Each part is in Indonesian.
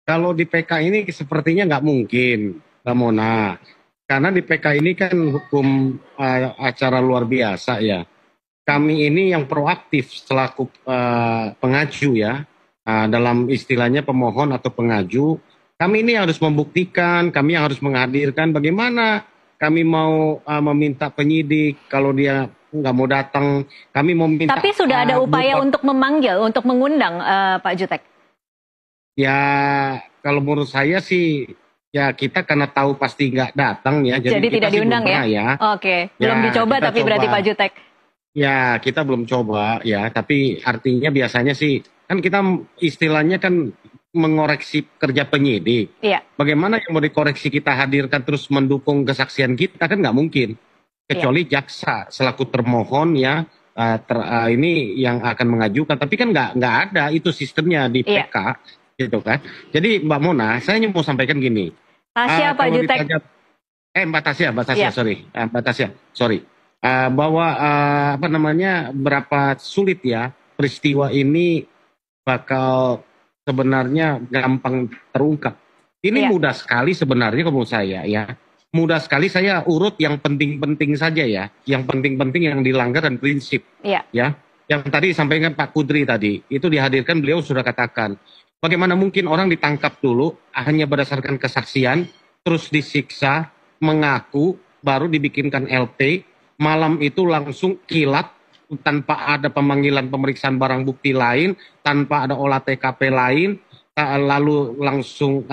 Kalau di PK ini sepertinya nggak mungkin, Mbak Mona. Karena di PK ini kan hukum acara luar biasa ya. Kami ini yang proaktif selaku pengaju ya, dalam istilahnya pemohon atau pengaju, kami ini harus membuktikan, kami yang harus menghadirkan bagaimana kami mau meminta penyidik kalau dia nggak mau datang, kami mau minta Tapi sudah ada upaya untuk memanggil, untuk mengundang Pak Jutek. ya kalau menurut saya sih ya kita karena tahu pasti nggak datang ya, jadi Jadi kita tidak sih belum diundang ya? pernah ya. Oke, Ya belum dicoba kita tapi coba. berarti Pak Jutek. Ya, kita belum coba ya, tapi artinya biasanya sih kan kita istilahnya kan mengoreksi kerja penyidik. Iya, Bagaimana yang mau dikoreksi kita hadirkan terus mendukung kesaksian kita kan nggak mungkin. iya, Kecuali jaksa selaku termohon ya ini yang akan mengajukan. Tapi kan nggak ada itu sistemnya di iya. PK gitu kan. Jadi Mbak Mona, saya hanya mau sampaikan gini. Tasya Pak Kalau Jutek. ditanya Mbak Tasya, Iya, sorry. Mbak Tasya, sorry. Bahwa apa namanya berapa sulit ya peristiwa ini bakal sebenarnya gampang terungkap. Ini iya, mudah sekali sebenarnya kalau menurut saya ya. Mudah sekali saya urut yang penting-penting saja ya. Yang penting-penting yang dilanggar dan prinsip iya, ya. Yang tadi disampaikan Pak Kudri tadi, itu dihadirkan beliau sudah katakan. Bagaimana mungkin orang ditangkap dulu hanya berdasarkan kesaksian, terus disiksa, mengaku, baru dibikinkan LP, malam itu langsung kilat, tanpa ada pemanggilan pemeriksaan barang bukti lain, tanpa ada olah TKP lain, lalu langsung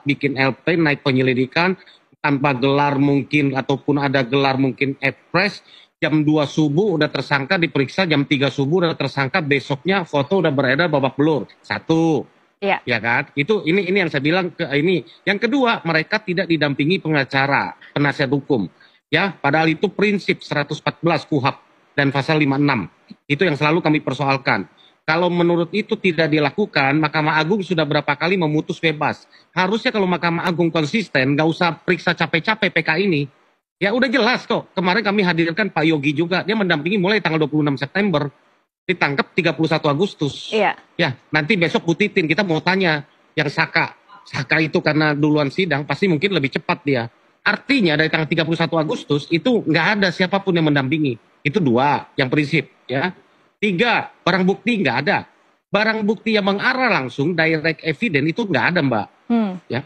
bikin LP, naik penyelidikan, tanpa gelar mungkin, ataupun ada gelar mungkin Epres, jam 2 subuh udah tersangka diperiksa, jam 3 subuh udah tersangka, besoknya foto udah beredar babak belur. Satu, iya, ya kan? Ini yang saya bilang ke ini. Yang kedua, mereka tidak didampingi pengacara, penasihat hukum. Ya, padahal itu prinsip 114 KUHP dan pasal 56. Itu yang selalu kami persoalkan. Kalau menurut itu tidak dilakukan, Mahkamah Agung sudah berapa kali memutus bebas. Harusnya kalau Mahkamah Agung konsisten, nggak usah periksa capek-capek PK ini. Ya udah jelas kok. Kemarin kami hadirkan Pak Yogi juga. Dia mendampingi mulai tanggal 26 September. Ditangkap 31 Agustus. iya, Ya, nanti besok Bu Titin kita mau tanya yang Saka. Saka itu karena duluan sidang pasti mungkin lebih cepat dia. Artinya dari tanggal 31 Agustus itu nggak ada siapapun yang mendampingi. Itu dua, yang prinsip ya. Tiga, barang bukti nggak ada. Barang bukti yang mengarah langsung direct evidence itu nggak ada Mbak. Ya,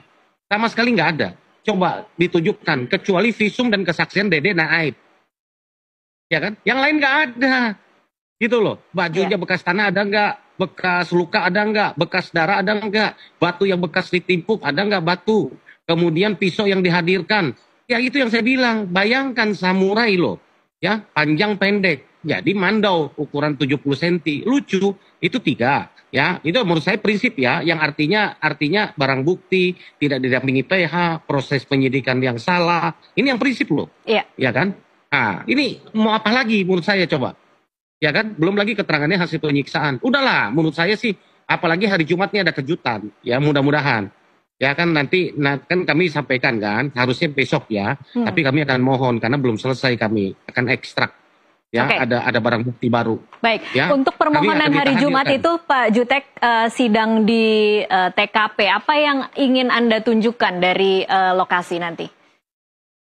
sama sekali nggak ada. Coba ditunjukkan kecuali visum dan kesaksian Dede Naib. Ya kan? Yang lain nggak ada. Gitu loh, iya. bajunya bekas tanah ada nggak? Bekas luka ada nggak? Bekas darah ada nggak? Batu yang bekas ditimpuk ada nggak batu? Kemudian pisau yang dihadirkan. Ya itu yang saya bilang, bayangkan samurai loh. Ya, panjang pendek. Jadi mandau ukuran 70 cm. Lucu, itu tiga. Ya, itu menurut saya prinsip ya, yang artinya barang bukti, tidak didampingi PH, proses penyidikan yang salah. Ini yang prinsip loh. Iya. Ya kan? Nah, ini mau apa lagi menurut saya coba? Ya kan, belum lagi keterangannya hasil penyiksaan. Udahlah, menurut saya sih, apalagi hari Jumatnya ada kejutan, ya mudah-mudahan. Ya kan nanti, kan kami sampaikan kan, harusnya besok ya, tapi kami akan mohon karena belum selesai kami akan ekstrak, ya Oke. ada barang bukti baru. Baik, Ya, untuk kami permohonan akan hari kita Jumat hadirkan. itu Pak Jutek sidang di TKP, apa yang ingin Anda tunjukkan dari lokasi nanti?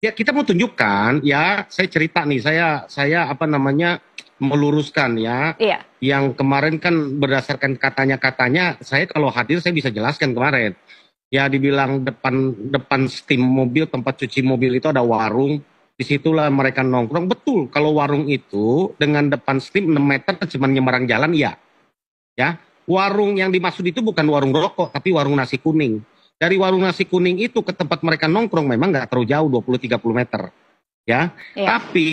Ya kita mau tunjukkan, ya saya cerita nih, saya apa namanya meluruskan ya, Iya, yang kemarin kan berdasarkan katanya, saya kalau hadir saya bisa jelaskan kemarin. Ya dibilang depan steam mobil, tempat cuci mobil itu ada warung, disitulah mereka nongkrong. Betul, kalau warung itu dengan depan steam 6 meter cuma nyeberang jalan, iya. Ya, warung yang dimaksud itu bukan warung rokok, tapi warung nasi kuning. Dari warung nasi kuning itu ke tempat mereka nongkrong memang nggak terlalu jauh, 20-30 meter. Ya, iya, tapi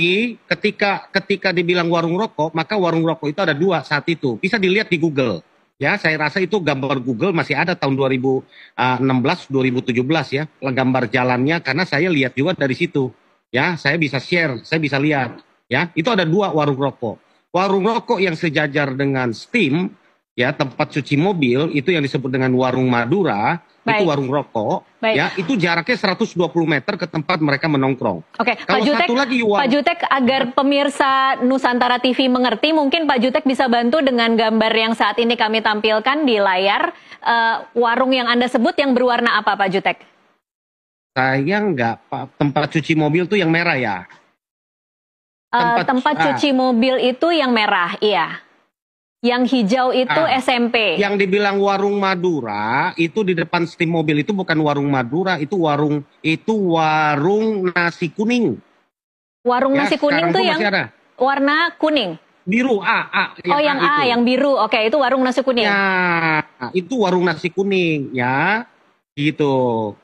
ketika dibilang warung rokok, maka warung rokok itu ada dua saat itu. Bisa dilihat di Google. Ya, saya rasa itu gambar Google masih ada tahun 2016, 2017 ya, gambar jalannya karena saya lihat juga dari situ. Ya, saya bisa share, saya bisa lihat. Ya, itu ada dua warung rokok. Warung rokok yang sejajar dengan Steam ya tempat cuci mobil itu yang disebut dengan warung Madura, itu Baik. warung rokok, Baik. ya itu jaraknya 120 meter ke tempat mereka menongkrong. Oke, Pak Kalau Jutek, satu lagi Pak Jutek, agar pemirsa Nusantara TV mengerti, mungkin Pak Jutek bisa bantu dengan gambar yang saat ini kami tampilkan di layar. Warung yang Anda sebut yang berwarna apa, Pak Jutek? saya nggak, tempat cuci mobil tuh yang merah ya. Tempat cuci mobil itu yang merah, iya. Yang hijau itu SMP. Yang dibilang warung Madura itu di depan steam mobil itu bukan warung Madura, itu warung nasi kuning. Warung Ya, nasi kuning sekarang tuh pun yang masih ada. warna kuning. Biru Oh, yang A, itu. yang biru. Oke, itu warung nasi kuning. Ya, itu warung nasi kuning ya. Gitu.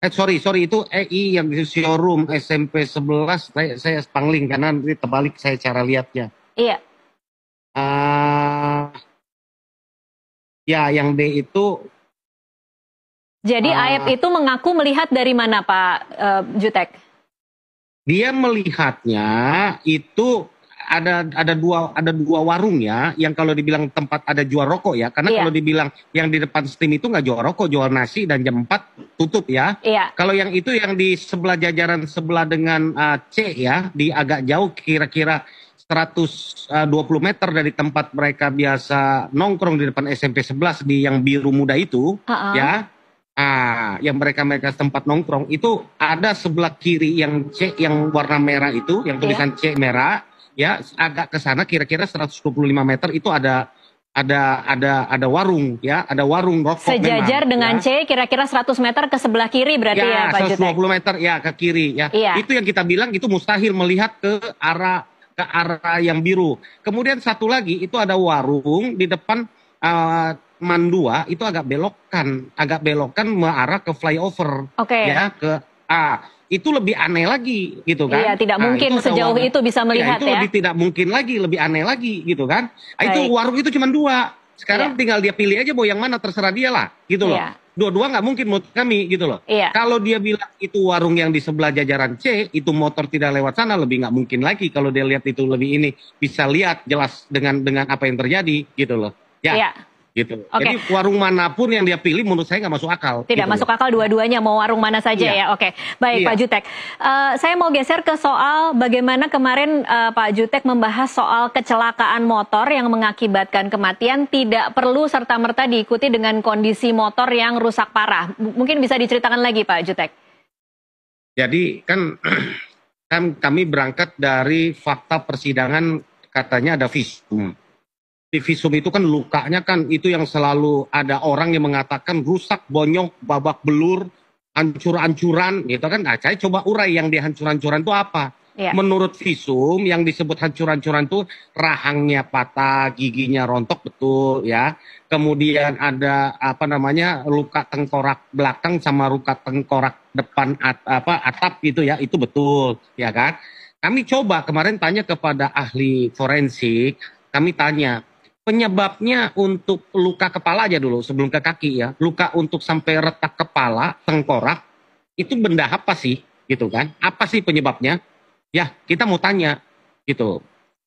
Sorry itu EI yang di showroom SMP 11, saya pangling karena nanti terbalik saya cara lihatnya. Iya. Ya, yang D itu. Jadi Aep itu mengaku melihat dari mana, Pak Jutek? Dia melihatnya itu ada dua warung ya, yang kalau dibilang tempat ada jual rokok ya, karena Iya. kalau dibilang yang di depan steam itu nggak jual rokok, jual nasi, dan jam 4 tutup ya. Iya. Kalau yang itu yang di sebelah jajaran sebelah dengan C ya, di agak jauh kira-kira 120 meter dari tempat mereka biasa nongkrong di depan SMP 11 di yang biru muda itu, ya. Yang mereka tempat nongkrong itu ada sebelah kiri yang C yang warna merah itu, yang tulisan C merah, ya agak ke sana kira-kira 125 meter itu ada warung ya, ada warung rokok sejajar memang, dengan ya. C kira-kira 100 meter ke sebelah kiri berarti ya, Pak Jutek? 120 meter ya ke kiri ya. Iya. Itu yang kita bilang itu mustahil melihat ke arah yang biru. Kemudian satu lagi itu ada warung di depan Mandua itu agak belokan mengarah ke flyover. Oke. Ya, itu lebih aneh lagi gitu kan. Iya, tidak mungkin sejauh itu bisa melihat itu ya. lebih tidak mungkin lagi, lebih aneh lagi gitu kan. Itu Baik. warung itu cuma 2. Sekarang tinggal dia pilih aja mau yang mana, terserah dia lah gitu loh. Iya. Dua-dua nggak mungkin menurut kami gitu loh. Iya. Kalau dia bilang itu warung yang di sebelah jajaran C, itu motor tidak lewat sana, lebih nggak mungkin lagi kalau dia lihat itu lebih ini. Bisa lihat jelas dengan apa yang terjadi gitu loh. Ya. Iya. Gitu. Oke. Jadi warung manapun yang dia pilih menurut saya nggak masuk akal. Tidak gitu masuk loh. akal dua-duanya, mau warung mana saja ya. Oke, baik Pak Jutek. Saya mau geser ke soal bagaimana kemarin Pak Jutek membahas soal kecelakaan motor yang mengakibatkan kematian tidak perlu serta-merta diikuti dengan kondisi motor yang rusak parah. Mungkin bisa diceritakan lagi Pak Jutek. Jadi kan kami berangkat dari fakta persidangan, katanya ada visum. Di visum itu kan lukanya kan itu yang selalu ada orang yang mengatakan rusak, bonyok, babak belur, hancur-hancuran gitu kan. Saya coba urai yang di hancur-hancuran itu apa. Ya. Menurut visum yang disebut hancur-hancuran itu rahangnya patah, giginya rontok, betul ya. Kemudian ada luka tengkorak belakang sama luka tengkorak depan atap gitu ya, itu betul ya kan. Kami coba kemarin tanya kepada ahli forensik, kami tanya penyebabnya untuk luka kepala aja dulu sebelum ke kaki ya. Luka untuk sampai retak kepala, tengkorak, itu benda apa sih gitu kan? Apa sih penyebabnya? Ya, kita mau tanya gitu.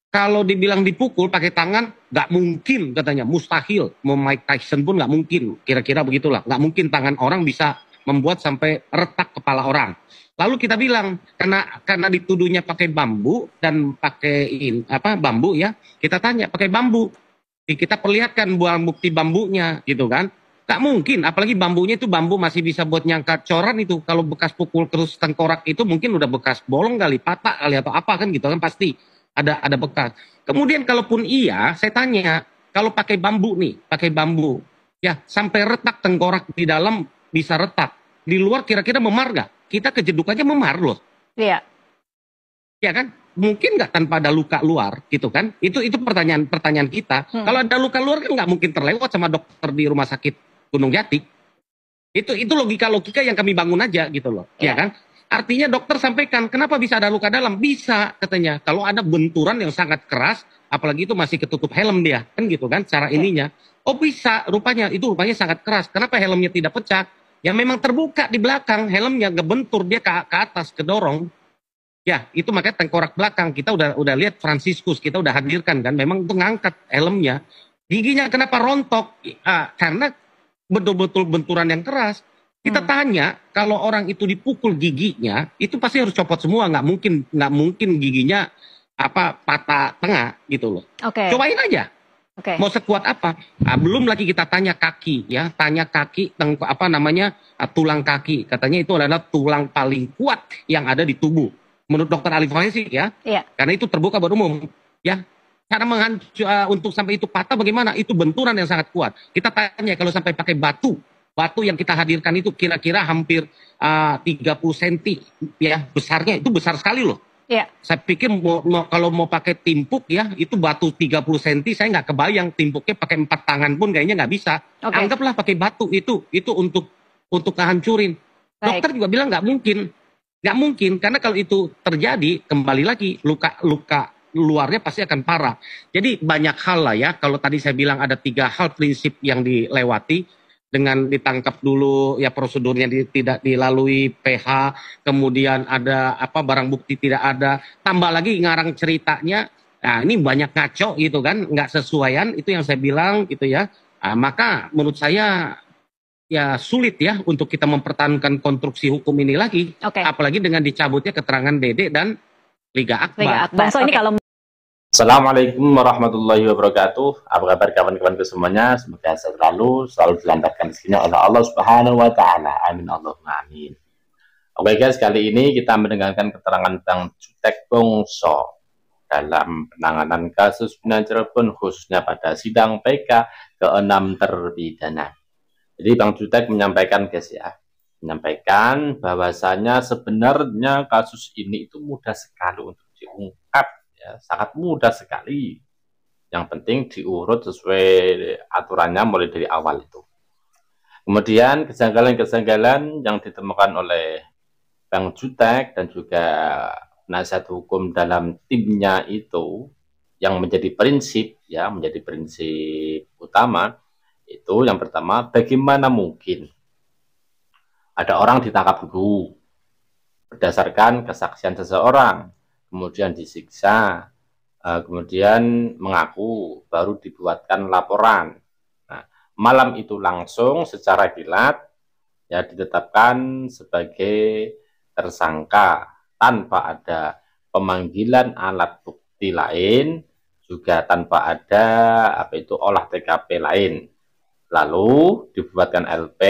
Kalau dibilang dipukul pakai tangan, nggak mungkin katanya, mustahil. Mau Mike Tyson pun nggak mungkin, kira-kira begitulah. Nggak mungkin tangan orang bisa membuat sampai retak kepala orang. Lalu kita bilang karena dituduhnya pakai bambu dan pakai bambu ya, kita tanya pakai bambu. Kita perlihatkan buang bukti bambunya gitu kan. Gak mungkin, apalagi bambunya itu bambu masih bisa buat nyangkat coran itu. Kalau bekas pukul terus tengkorak itu mungkin udah bekas bolong kali, patah kali atau apa kan gitu kan, pasti ada bekas. Kemudian kalaupun iya, saya tanya, kalau pakai bambu nih, pakai bambu, ya sampai retak tengkorak di dalam bisa retak. Di luar kira-kira memar gak? Kita kejeduk aja memar loh. Iya. Ya kan? Mungkin nggak tanpa ada luka luar gitu kan? Itu pertanyaan kita. Kalau ada luka luar kan nggak mungkin terlewat sama dokter di rumah sakit Gunung Jati. Itu logika yang kami bangun aja gitu loh. Ya kan? Artinya dokter sampaikan kenapa bisa ada luka dalam? Bisa katanya. Kalau ada benturan yang sangat keras, apalagi itu masih ketutup helm dia kan gitu kan cara ininya. Oh bisa, rupanya sangat keras. Kenapa helmnya tidak pecah? Ya memang terbuka di belakang, helmnya ngebentur dia ke atas, kedorong. Ya, itu makanya tengkorak belakang kita udah lihat Franciscus, kita udah hadirkan kan, memang itu ngangkat helmnya. Giginya kenapa rontok? Karena betul-betul benturan yang keras. Kita tanya, kalau orang itu dipukul giginya, itu pasti harus copot semua, nggak mungkin giginya patah tengah gitu loh. Cobain aja. Mau sekuat apa? Belum lagi kita tanya kaki, ya, tanya kaki, tulang kaki. Katanya itu adalah tulang paling kuat yang ada di tubuh. Menurut dokter ahli forensik, ya, karena itu terbuka berumum, ya. Cara untuk sampai itu patah bagaimana? Itu benturan yang sangat kuat. Kita tanya kalau sampai pakai batu yang kita hadirkan itu kira-kira hampir 30 cm, ya, besarnya itu besar sekali loh. Saya pikir kalau mau pakai timpuk, ya, itu batu 30 cm, saya nggak kebayang timpuknya pakai 4 tangan pun kayaknya nggak bisa. Anggaplah pakai batu itu untuk ngehancurin. Dokter juga bilang nggak mungkin karena kalau itu terjadi kembali lagi luka luarnya pasti akan parah. Jadi banyak hal lah, ya. Kalau tadi saya bilang ada 3 hal prinsip yang dilewati dengan ditangkap dulu, ya, prosedurnya tidak dilalui PH, kemudian ada barang bukti tidak ada, tambah lagi ngarang ceritanya. Nah, ini banyak ngaco gitu kan, nggak sesuaian, itu yang saya bilang gitu, ya. Maka menurut saya ya sulit, ya, untuk kita mempertahankan konstruksi hukum ini lagi, apalagi dengan dicabutnya keterangan Dede dan Liga Akbar. So ini kalau Assalamualaikum warahmatullahi wabarakatuh. Apa kabar kawan-kawanku semuanya? Semoga selalu dilancarkan rezekinya oleh Allah Subhanahu wa taala. Amin Allahumma amin. Oke guys, kali ini kita mendengarkan keterangan Bang Jutek Bongso dalam penanganan kasus pidana Cirebon, khususnya pada sidang PK ke-6 terpidana. Jadi Bang Jutek menyampaikan, guys, ya, menyampaikan bahwasanya sebenarnya kasus ini itu mudah sekali untuk diungkap. Ya, sangat mudah sekali. Yang penting diurut sesuai aturannya mulai dari awal itu. Kemudian kejanggalan-kejanggalan yang ditemukan oleh Bang Jutek dan juga penasihat hukum dalam timnya itu yang menjadi prinsip, ya, menjadi prinsip utama itu yang pertama, bagaimana mungkin ada orang ditangkap dulu berdasarkan kesaksian seseorang, kemudian disiksa, kemudian mengaku, baru dibuatkan laporan. Nah, malam itu langsung secara kilat, ya, ditetapkan sebagai tersangka tanpa ada pemanggilan alat bukti lain, juga tanpa ada olah TKP lain. Lalu dibuatkan LP,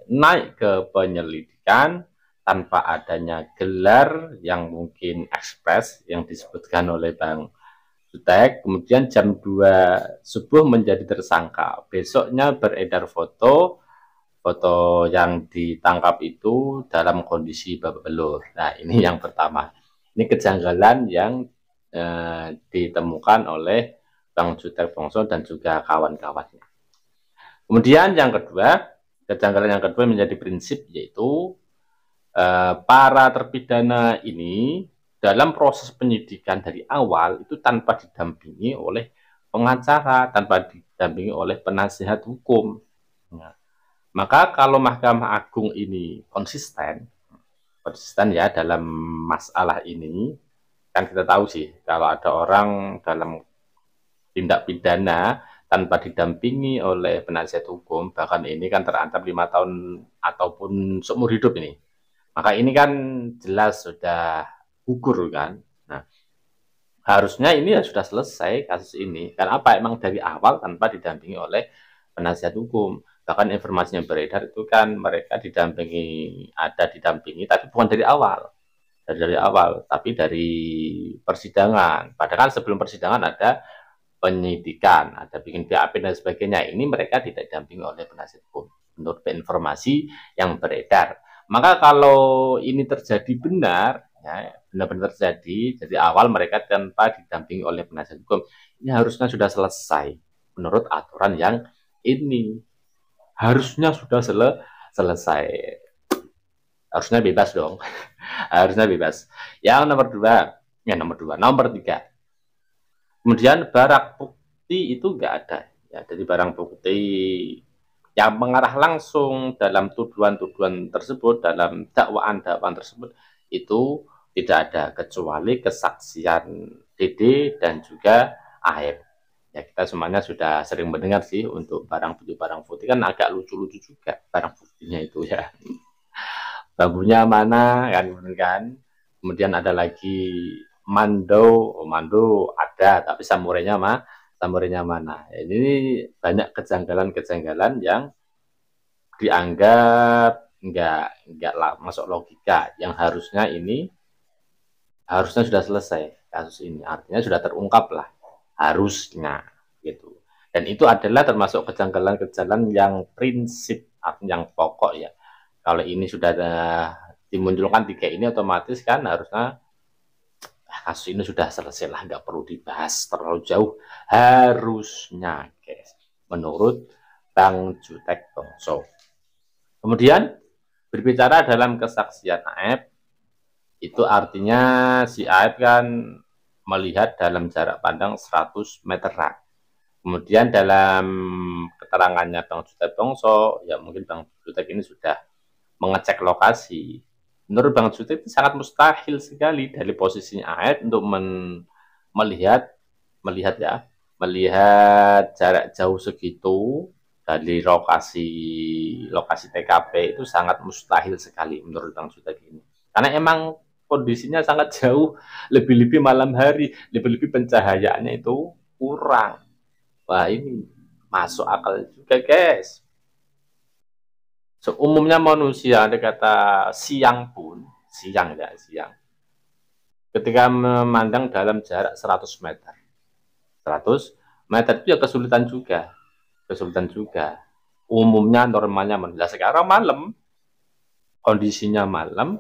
naik ke penyelidikan tanpa adanya gelar yang mungkin ekspres yang disebutkan oleh Bang Jutek. Kemudian jam 2 subuh menjadi tersangka. Besoknya beredar foto yang ditangkap itu dalam kondisi babak belur. Nah, ini yang pertama. Ini kejanggalan yang ditemukan oleh Bang Jutek Bongso dan juga kawan-kawannya. Kemudian yang kedua, kejanggalan yang kedua menjadi prinsip, yaitu para terpidana ini dalam proses penyidikan dari awal itu tanpa didampingi oleh pengacara, tanpa didampingi oleh penasihat hukum. Nah, maka kalau Mahkamah Agung ini konsisten, ya, dalam masalah ini, kan kita tahu sih kalau ada orang dalam tindak pidana tanpa didampingi oleh penasihat hukum, bahkan ini kan terancam 5 tahun ataupun seumur hidup ini. Maka ini kan jelas sudah gugur kan. Nah, harusnya ini ya sudah selesai kasus ini. Karena apa? Emang dari awal tanpa didampingi oleh penasihat hukum. Bahkan informasinya beredar itu kan mereka didampingi, tapi bukan dari awal. Dari awal, tapi dari persidangan. Padahal sebelum persidangan ada penyidikan, ada bikin BAP dan sebagainya. Ini mereka tidak didampingi oleh penasihat hukum. Menurut informasi yang beredar. Maka kalau ini terjadi benar, ya, benar-benar terjadi dari awal mereka tanpa didampingi oleh penasihat hukum, ini harusnya sudah selesai. Menurut aturan yang ini harusnya sudah selesai. Harusnya bebas dong. Harusnya bebas. Yang nomor 3. Kemudian barang bukti itu enggak ada. Ya, jadi barang bukti yang mengarah langsung dalam tuduhan-tuduhan tersebut, dalam dakwaan-dakwaan tersebut, itu tidak ada kecuali kesaksian Dede dan juga Aep. Ya kita semuanya sudah sering mendengar sih untuk barang bukti kan agak lucu-lucu juga barang buktinya itu ya. Bambunya mana kan. Kemudian ada lagi mando, mando ada tapi samurainya mana. Ini banyak kejanggalan-kejanggalan yang dianggap nggak masuk logika, yang harusnya sudah selesai kasus ini, artinya sudah terungkap lah harusnya gitu. Dan itu adalah termasuk kejanggalan-kejanggalan yang prinsip, artinya yang pokok ya. Kalau ini sudah dimunculkan 3 ini, otomatis kan harusnya kasus ini sudah selesai lah, nggak perlu dibahas terlalu jauh harusnya, guys, menurut Bang Jutek Bongso. Kemudian berbicara dalam kesaksian Aep, itu artinya si Aep kan melihat dalam jarak pandang 100 meteran. Kemudian dalam keterangannya Bang Jutek Bongso, ya mungkin Bang Jutek ini sudah mengecek lokasi. Menurut Bang Jutek itu sangat mustahil sekali dari posisinya Aep untuk melihat jarak jauh segitu dari lokasi TKP, itu sangat mustahil sekali menurut Bang Jutek ini. Karena emang kondisinya sangat jauh, lebih-lebih malam hari, lebih-lebih pencahayaannya itu kurang. Wah, ini masuk akal juga, guys. Seumumnya manusia, ada kata siang pun, siang. Ketika memandang dalam jarak 100 meter. 100 meter itu ya kesulitan juga. Umumnya normalnya manusia. Sekarang malam, kondisinya malam,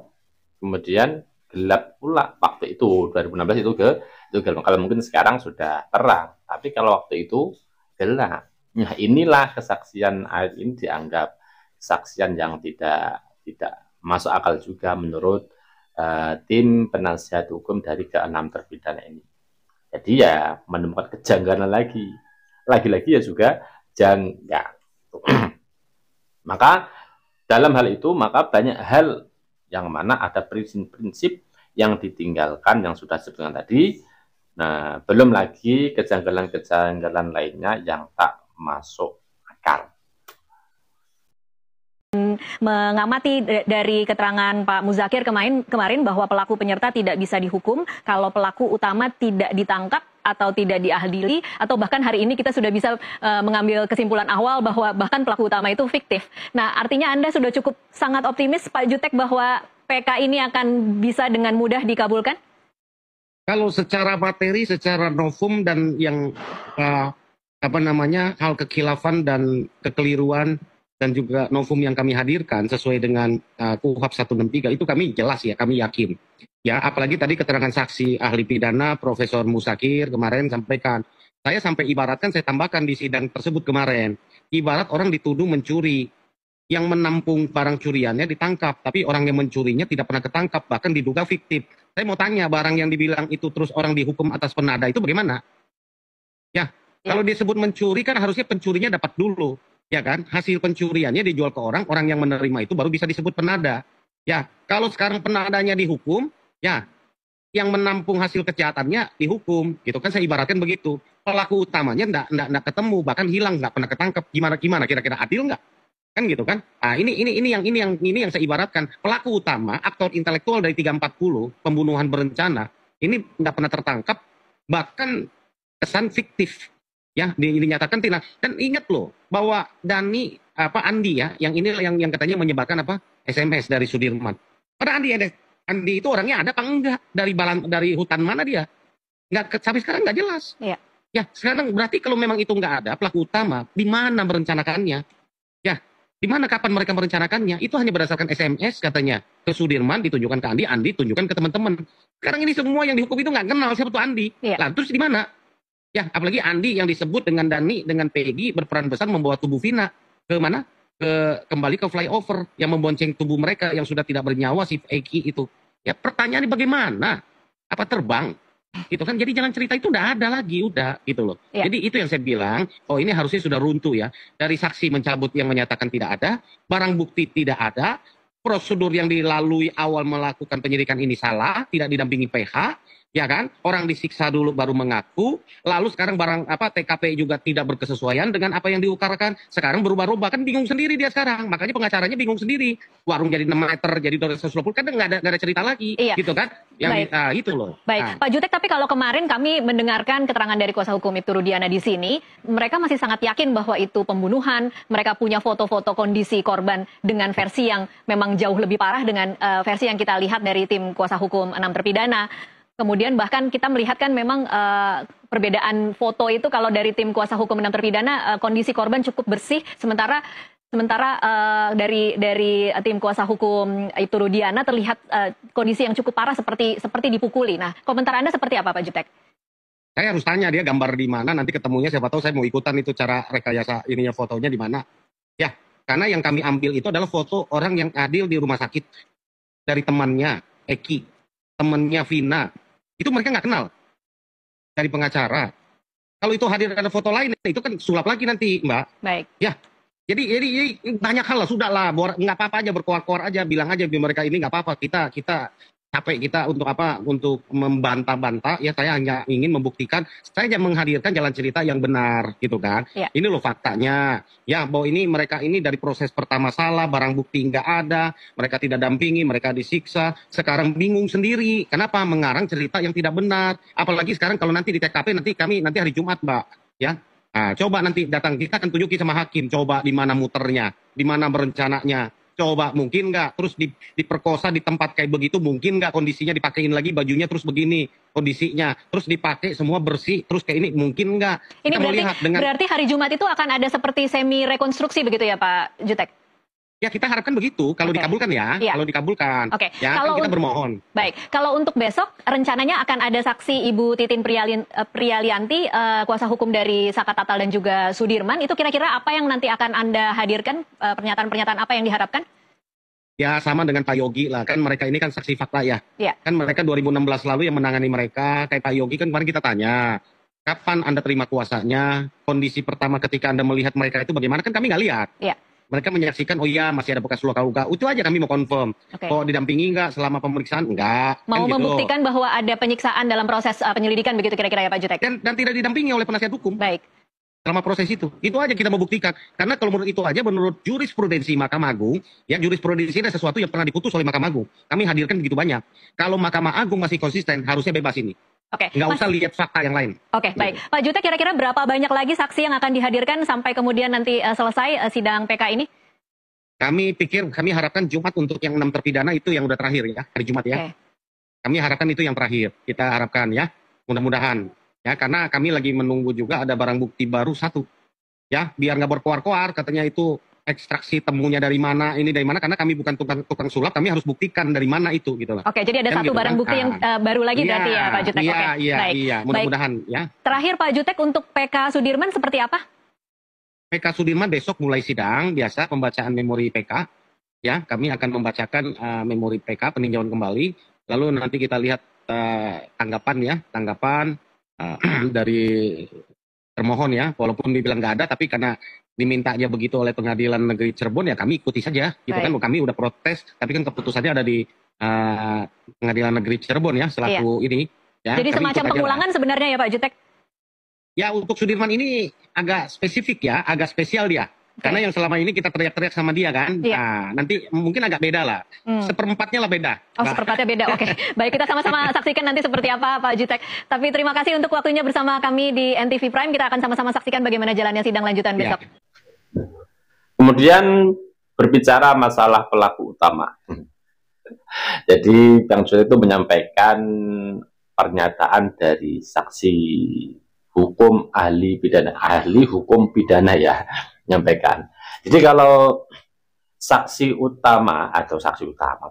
kemudian gelap pula. Waktu itu 2016 itu gelap. Kalau mungkin sekarang sudah terang, tapi kalau waktu itu gelap. Nah, inilah kesaksian Aep ini dianggap kesaksian yang tidak masuk akal juga menurut tim penasihat hukum dari ke-6 terpidana ini. Jadi ya menemukan kejanggalan lagi ya juga janggal. Maka dalam hal itu, maka banyak hal yang mana ada prinsip-prinsip yang ditinggalkan yang sudah disebutkan tadi. Nah, belum lagi kejanggalan-kejanggalan lainnya yang tak masuk akal. Mengamati dari keterangan Pak Muzakir kemarin bahwa pelaku penyerta tidak bisa dihukum kalau pelaku utama tidak ditangkap atau tidak diadili, atau bahkan hari ini kita sudah bisa mengambil kesimpulan awal bahwa bahkan pelaku utama itu fiktif. Nah, artinya Anda sudah cukup sangat optimis, Pak Jutek, bahwa PK ini akan bisa dengan mudah dikabulkan? Kalau secara materi, secara novum dan yang hal kekhilafan dan kekeliruan dan juga novum yang kami hadirkan sesuai dengan KUHP 163 itu kami jelas ya, kami yakin. Ya, apalagi tadi keterangan saksi ahli pidana Profesor Muzakir kemarin sampaikan. Saya sampai ibaratkan, saya tambahkan di sidang tersebut kemarin, ibarat orang dituduh mencuri, yang menampung barang curiannya ditangkap, tapi orang yang mencurinya tidak pernah ketangkap, bahkan diduga fiktif. Saya mau tanya, barang yang dibilang itu terus orang dihukum atas penada itu bagaimana? Ya, kalau disebut mencuri kan harusnya pencurinya dapat dulu. Ya kan, hasil pencuriannya dijual ke orang yang menerima itu baru bisa disebut penada. Ya, kalau sekarang penadanya dihukum, ya, yang menampung hasil kejahatannya dihukum, gitu kan, saya ibaratkan begitu. Pelaku utamanya enggak ketemu, bahkan hilang, enggak pernah ketangkep. Gimana kira-kira adil enggak? Kan gitu kan? Nah, ini yang saya ibaratkan, pelaku utama, aktor intelektual dari 340 pembunuhan berencana, ini enggak pernah tertangkap, bahkan kesan fiktif. Ya, dinyatakan tidak. Dan ingat loh bahwa Andi ya, yang ini yang katanya menyebarkan SMS dari Sudirman. Pada Andi itu orangnya ada apa enggak? Dari hutan mana dia? Enggak, sampai sekarang enggak jelas. Iya. Ya, sekarang berarti kalau memang itu enggak ada pelaku utama, di mana merencanakannya? Ya, di mana kapan mereka merencanakannya? Itu hanya berdasarkan SMS katanya. Ke Sudirman ditunjukkan ke Andi tunjukkan ke teman-teman. Sekarang ini semua yang dihukum itu enggak kenal siapa itu Andi. Iya. Lah, terus di mana? Ya, apalagi Andi yang disebut dengan Dani, dengan Peggy berperan besar membawa tubuh Vina ke mana? Kembali ke flyover yang membonceng tubuh mereka yang sudah tidak bernyawa si Peggy itu. Ya, pertanyaannya bagaimana? Apa terbang? Gitu kan. Jadi jalan cerita itu udah ada lagi, udah gitu loh. Ya. Jadi itu yang saya bilang, ini harusnya sudah runtuh ya. Dari saksi mencabut yang menyatakan tidak ada, barang bukti tidak ada, prosedur yang dilalui awal melakukan penyidikan ini salah, tidak didampingi PH, Ya kan? Orang disiksa dulu baru mengaku, lalu sekarang barang apa TKP juga tidak berkesesuaian dengan apa yang diukarkan. Sekarang berubah-ubah, kan bingung sendiri dia sekarang. Makanya pengacaranya bingung sendiri. Warung jadi 6 meter, jadi 220, kan nggak ada cerita lagi, Iya. gitu kan? Yang itu loh. Baik, Pak Jutek, tapi kalau kemarin kami mendengarkan keterangan dari kuasa hukum Ibtu Rudiana di sini, mereka masih sangat yakin bahwa itu pembunuhan. Mereka punya foto-foto kondisi korban dengan versi yang memang jauh lebih parah dengan versi yang kita lihat dari tim kuasa hukum 6 terpidana. Kemudian bahkan kita melihat kan memang perbedaan foto itu kalau dari tim kuasa hukum 6 terpidana kondisi korban cukup bersih, sementara dari tim kuasa hukum Ibtu Rudiana terlihat kondisi yang cukup parah seperti dipukuli. Nah, komentar Anda seperti apa, Pak Jutek? Saya harus tanya dia gambar di mana, nanti ketemunya siapa tahu saya mau ikutan itu cara rekayasa ininya fotonya di mana. Ya, karena yang kami ambil itu adalah foto orang yang adil di rumah sakit dari temannya Eki, temannya Vina. Itu mereka nggak kenal dari pengacara. Kalau itu hadir ada foto lain, itu kan sulap lagi nanti, Mbak. Baik. Ya, jadi banyak hal lah, sudah lah, nggak apa-apa aja, berkoar-koar aja, bilang aja mereka ini nggak apa-apa. Kita capek kita untuk apa? Untuk membantah-bantah. Ya saya hanya ingin membuktikan, saya hanya menghadirkan jalan cerita yang benar, gitu kan. Ya. Ini loh faktanya. Ya, bahwa ini mereka ini dari proses pertama salah, barang bukti nggak ada, mereka tidak dampingi, mereka disiksa. Sekarang bingung sendiri. Kenapa? Mengarang cerita yang tidak benar. Apalagi sekarang kalau nanti di TKP nanti hari Jumat, Mbak. Ya. Nah, coba nanti datang, kita akan tunjukin sama hakim, coba di mana muternya, di mana berencananya. Coba mungkin nggak, terus diperkosa di tempat kayak begitu, mungkin nggak kondisinya dipakein lagi bajunya terus begini kondisinya, terus dipakai semua bersih, terus kayak ini mungkin nggak. Ini berarti hari Jumat itu akan ada seperti semi rekonstruksi begitu ya, Pak Jutek? Ya kita harapkan begitu, kalau dikabulkan ya, kalau dikabulkan. Oke. Ya kalau kita bermohon. Baik, kalau untuk besok rencananya akan ada saksi Ibu Titin Prialianti, kuasa hukum dari Saka Tatal dan juga Sudirman. Itu kira-kira apa yang nanti akan Anda hadirkan, pernyataan-pernyataan apa yang diharapkan? Ya sama dengan Pak Yogi lah, kan mereka ini kan saksi fakta ya. Ya. Kan mereka 2016 lalu yang menangani mereka, kayak Pak Yogi kan kemarin kita tanya, kapan Anda terima kuasanya, kondisi pertama ketika Anda melihat mereka itu bagaimana, kan kami nggak lihat. Ya. Mereka menyaksikan, oh iya masih ada bekas luka-luka. Itu aja kami mau confirm. Kok didampingi nggak selama pemeriksaan? Enggak. Mau kan membuktikan bahwa ada penyiksaan dalam proses penyelidikan begitu kira-kira ya Pak Jutek? Dan tidak didampingi oleh penasihat hukum. Baik. Selama proses itu aja kita membuktikan. Karena kalau menurut itu aja, menurut jurisprudensi Mahkamah Agung, ya jurisprudensi ada sesuatu yang pernah diputus oleh Mahkamah Agung. Kami hadirkan begitu banyak. Kalau Mahkamah Agung masih konsisten, harusnya bebas ini. Oke. Nggak usah lihat fakta yang lain. Oke, baik. Pak Jutek, kira-kira berapa banyak lagi saksi yang akan dihadirkan sampai kemudian nanti selesai sidang PK ini? Kami pikir, kami harapkan Jumat untuk yang 6 terpidana itu yang udah terakhir ya, hari Jumat ya. Kami harapkan itu yang terakhir. Kita harapkan ya, mudah-mudahan. Ya, karena kami lagi menunggu juga ada barang bukti baru satu. Ya, biar nggak berkoar-koar, katanya itu ekstraksi temunya dari mana, ini dari mana, karena kami bukan tukang sulap, kami harus buktikan dari mana itu gitu loh. Oke, jadi ada satu barang bukti yang baru lagi berarti ya Pak Jutek. Iya, mudah-mudahan ya. Terakhir Pak Jutek, untuk PK Sudirman seperti apa? PK Sudirman besok mulai sidang, biasa pembacaan memori PK. Ya, kami akan membacakan memori PK, peninjauan kembali. Lalu nanti kita lihat tanggapan dari termohon ya. Walaupun dibilang nggak ada, tapi karena diminta aja begitu oleh Pengadilan Negeri Cirebon, ya kami ikuti saja. Gitu kan, kami udah protes, tapi kan keputusannya ada di Pengadilan Negeri Cirebon ya, selaku ini. Ya, jadi semacam pengulangan sebenarnya ya Pak Jutek? Ya, untuk Sudirman ini agak spesifik ya, agak spesial dia. Karena yang selama ini kita teriak-teriak sama dia kan. Nah, nanti mungkin agak beda lah. Seperempatnya lah beda. Oh, seperempatnya beda. Oke. Baik, kita sama-sama saksikan nanti seperti apa Pak Jutek. Tapi terima kasih untuk waktunya bersama kami di NTV Prime. Kita akan sama-sama saksikan bagaimana jalannya sidang lanjutan besok. Kemudian berbicara masalah pelaku utama. Jadi Bang Jutek itu menyampaikan pernyataan dari saksi hukum ahli hukum pidana ya, menyampaikan. Jadi kalau saksi utama atau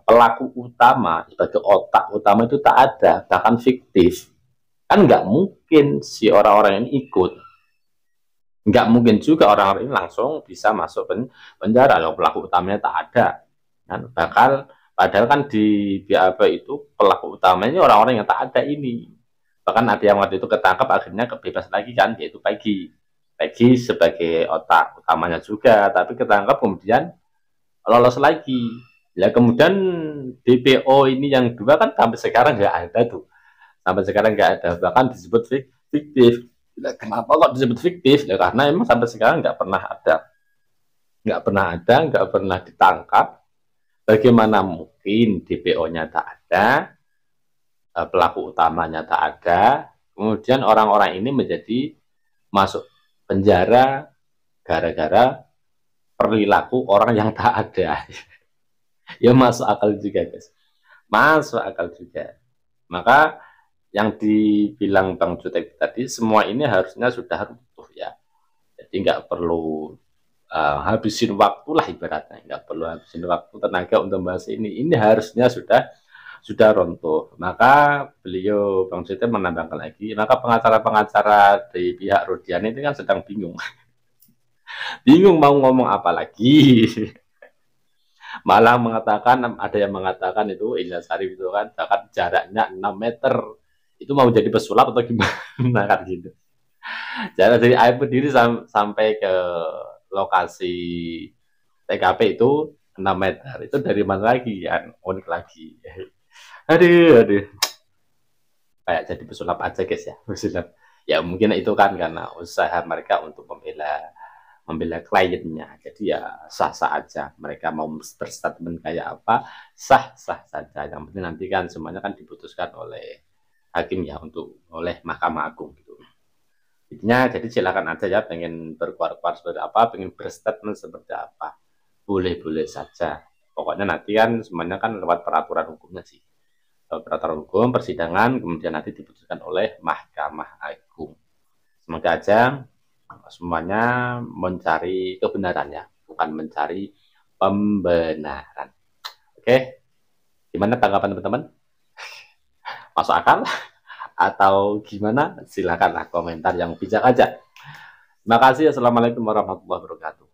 pelaku utama sebagai otak utama itu tak ada, bahkan fiktif, kan nggak mungkin si orang-orang ini ikut, nggak mungkin juga orang-orang ini langsung bisa masuk penjara kalau pelaku utamanya tak ada. Dan padahal kan di BAP itu pelaku utamanya orang-orang yang tak ada ini. Bahkan ada yang waktu itu ketangkap akhirnya kebebas lagi kan, yaitu Peggy sebagai otak utamanya juga, tapi ketangkap kemudian lolos lagi. Ya kemudian DPO ini yang dua kan sampai sekarang nggak ada tuh, Sampai sekarang nggak ada, bahkan disebut fiktif. Kenapa kok disebut fiktif? Ya, karena emang sampai sekarang nggak pernah ada, nggak pernah ditangkap. Bagaimana mungkin DPO-nya tak ada, pelaku utamanya tak ada, kemudian orang-orang ini menjadi masuk penjara gara-gara perilaku orang yang tak ada. Ya masuk akal juga, guys. Masuk akal juga. Maka yang dibilang Bang Jutek tadi, semua ini harusnya sudah runtuh ya. Jadi nggak perlu habisin waktu lah ibaratnya, nggak perlu habisin waktu tenaga untuk membahas ini. Ini harusnya sudah runtuh. Maka beliau Bang Jutek menambahkan lagi, maka pengacara-pengacara di pihak Rudiani itu kan sedang bingung. Bingung mau ngomong apa lagi. Malah mengatakan, ada yang mengatakan itu Ilyas Sarif itu kan jaraknya 6 meter. Itu mau jadi pesulap atau gimana kan gitu. Jarak dari air berdiri sampai ke lokasi TKP itu 6 meter. Itu dari mana lagi? Yang unik lagi. Aduh. Kayak jadi pesulap aja guys ya. Pesulap. Ya mungkin itu kan karena usaha mereka untuk membela kliennya. Jadi ya sah-sah aja. Mereka mau berstatement kayak apa, sah-sah saja. Yang penting nanti kan semuanya kan diputuskan oleh hakim ya, oleh Mahkamah Agung gitu. Intinya jadi silakan aja ya, pengen berkuar-kuar seperti apa, pengen berstatement seperti apa, boleh-boleh saja. Pokoknya nanti kan semuanya kan lewat peraturan hukumnya sih. Peraturan hukum, persidangan, kemudian nanti diputuskan oleh Mahkamah Agung. Semoga aja semuanya mencari kebenarannya, bukan mencari pembenaran. Oke, gimana tanggapan teman-teman? Masuk akal atau gimana? Silakanlah komentar yang bijak aja. Terima kasih. Assalamualaikum warahmatullahi wabarakatuh.